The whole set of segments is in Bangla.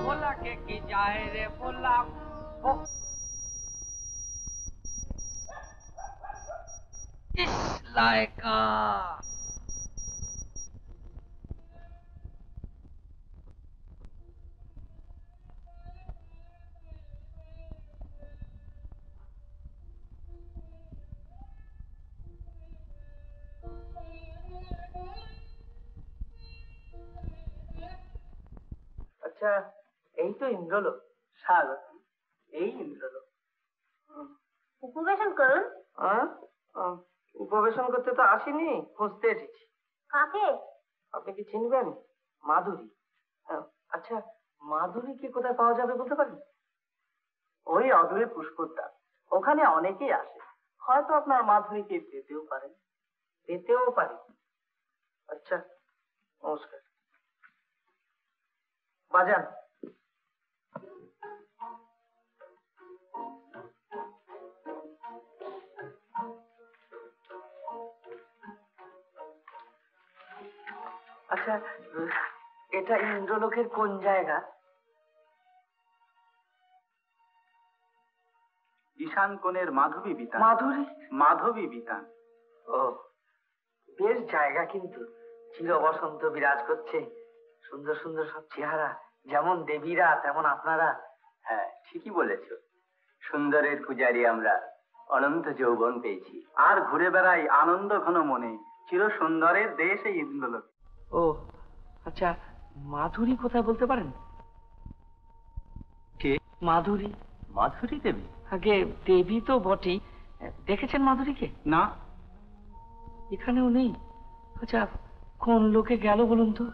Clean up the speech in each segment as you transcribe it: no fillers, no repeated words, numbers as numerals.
बोला के की जाए रे बोला इस लायका আচ্ছা, এই তো ইন্দ্রলোক। স্বাগত। এই ইন্দ্রলোক। উপবেশন করুন। উপবেশন করতে তো আসিনি, খুঁজতে এসেছি। কাকে? আপনি কি চিনবেন? মাধুরী। আচ্ছা, মাধুরীকে কোথায় পাওয়া যাবে বলতে পারেন? ওই অদূরে পুষ্পটা, ওখানে অনেকেই আসে। হয়তো আপনার মাধুরীকে পেতেও পারেন। পেতেও পারি। আচ্ছা, নমস্কার। বাজান। আচ্ছা, এটা ইন্দ্রলোকের কোন জায়গা? ঈশান কোণের মাধবী বিতান। মাধুরী? মাধবী বিতান। ও, বেশ জায়গা কিন্তু। চির বসন্ত বিরাজ করছে, সুন্দর সুন্দর সব চেহারা, যেমন দেবীরা তেমন আপনারা। হ্যাঁ, ঠিকই বলেছ। সুন্দরের পূজারী আমরা, অনন্ত যৌবন পেয়েছি। আর ঘুরে বেড়াই আনন্দ ঘন মনে, চির সুন্দরের দেশ এই ইন্দ্রলোক। ও আচ্ছা, মাধুরী কোথায় বলতে পারেন? কে? মাধুরী। মাধুরী দেবী? আগে দেবী তো বটেই, দেখেছেন মাধুরীকে? না। এখানেও নেই? আচ্ছা, কোন লোকে গেল বলুন তো?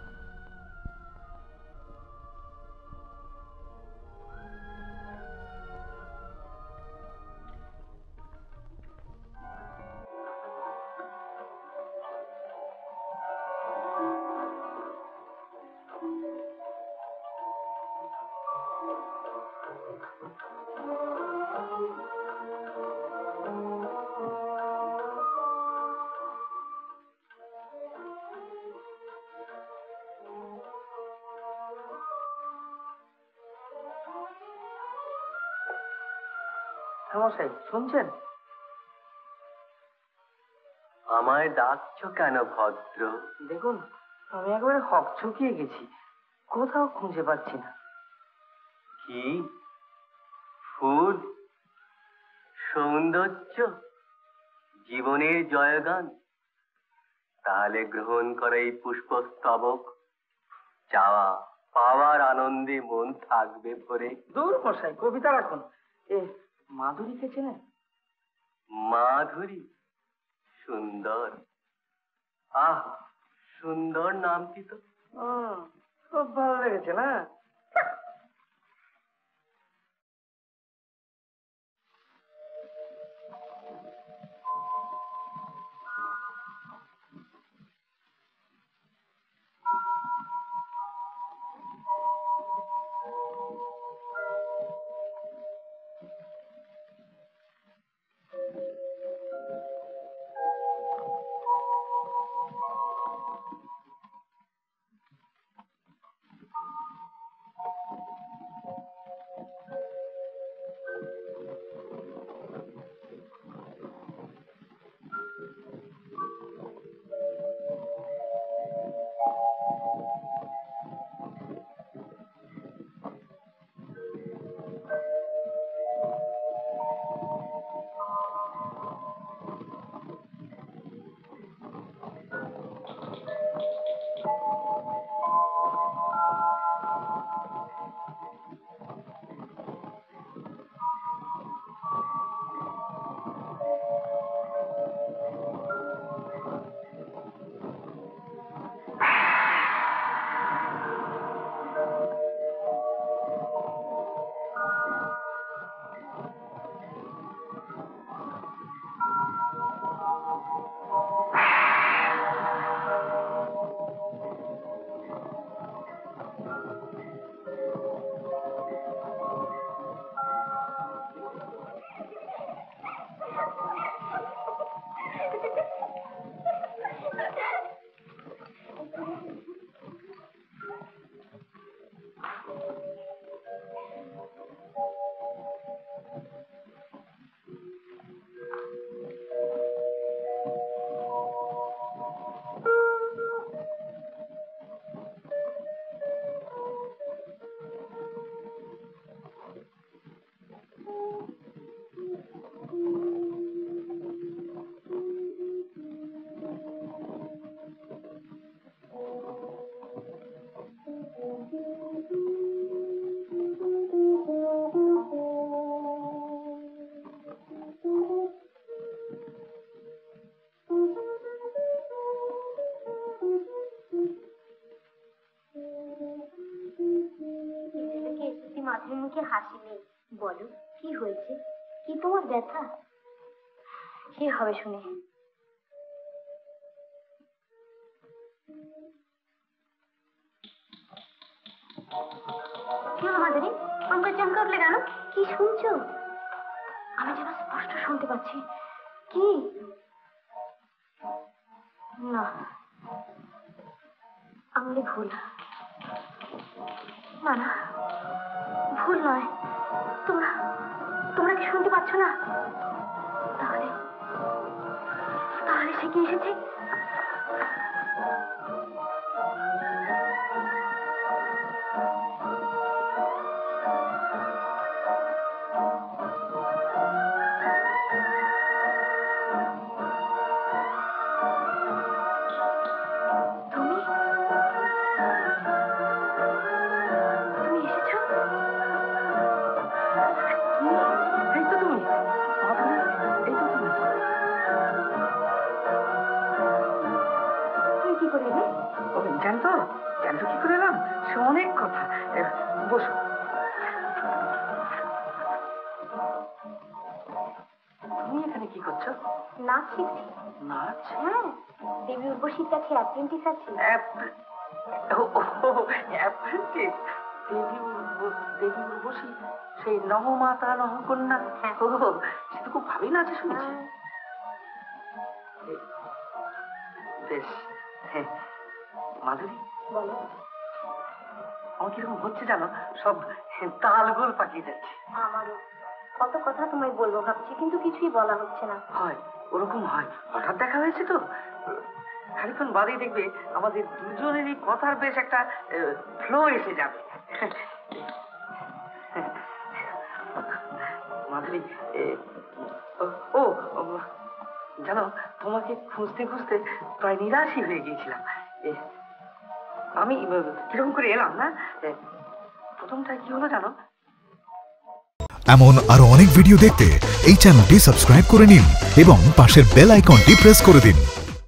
মশাই শুনছেন? আমায় ডাকছ কেন ভদ্র? দেখুন, আমি একেবারে হকচকিয়ে গেছি, কোথাও খুঁজে পাচ্ছি না। কি ফুল, সৌন্দর্য, জীবনের জয়গান? তাহলে গ্রহণ করে এই পুষ্পস্তবক। চাওয়া পাওয়ার আনন্দে মন থাকবে ভরে। দূর মশাই, কবিতা রাখুন। এ মাধুরীকে চেনেন? মাধুরী? সুন্দর। আহ, সুন্দর নামটি তো। খুব ভালো লেগেছে না? মাধুরীর মুখে হাসি নেই। বলো কি হয়েছে, কি তোমার ব্যথা? কি হবে শুনে? কি হলো মাধুরী, আমাকে চমকে উঠলে কেন? কি শুনছো? আমি যেন স্পষ্ট শুনতে পাচ্ছি। কি? না, আমি ভুল। না না, ভুল নয়। তোমরা তোমরা কি শুনতে পাচ্ছ না? তাহলে তাহলে সে কি এসেছে? জানতো জানতো কি করে এলাম? সে অনেক কথা। বসো। তুমি এখানে কি করছো? নাচ শিখছি। নাচ? হ্যাঁ, দেবী উর্বশীর কাছে অ্যাপ্রেন্টিস আছে। অ্যাপ্রেন্টিস? দেবী উর্বশী, সেই নহমাতা নহকন্যা? সে তো খুব ভালোই নাচে শুনেছি। বেশ। মাধুরী, বলো। আমার কিরকম হচ্ছে জানো, সব তালগোল পাকিয়ে যাচ্ছে। আমারও কত কথা তোমায় বলবো ভাবছি, কিন্তু কিছুই বলা হচ্ছে না। হয়, ওরকম হয়। হঠাৎ দেখা হয়েছে তো, খানিক্ষণ বাদেই দেখবে আমাদের দুজনেরই কথার বেশ একটা ফ্লো এসে যাবে। মাধুরী, ও জানো, তোমাকে খুঁজতে খুঁজতে প্রায় নিরাশই হয়ে গিয়েছিলাম। আমি কিরকম করে এলাম না, প্রথমটায় কি হলো জানো? এমন আরো অনেক ভিডিও দেখতে এই চ্যানেলটি সাবস্ক্রাইব করে নিন এবং পাশের বেল আইকনটি প্রেস করে দিন।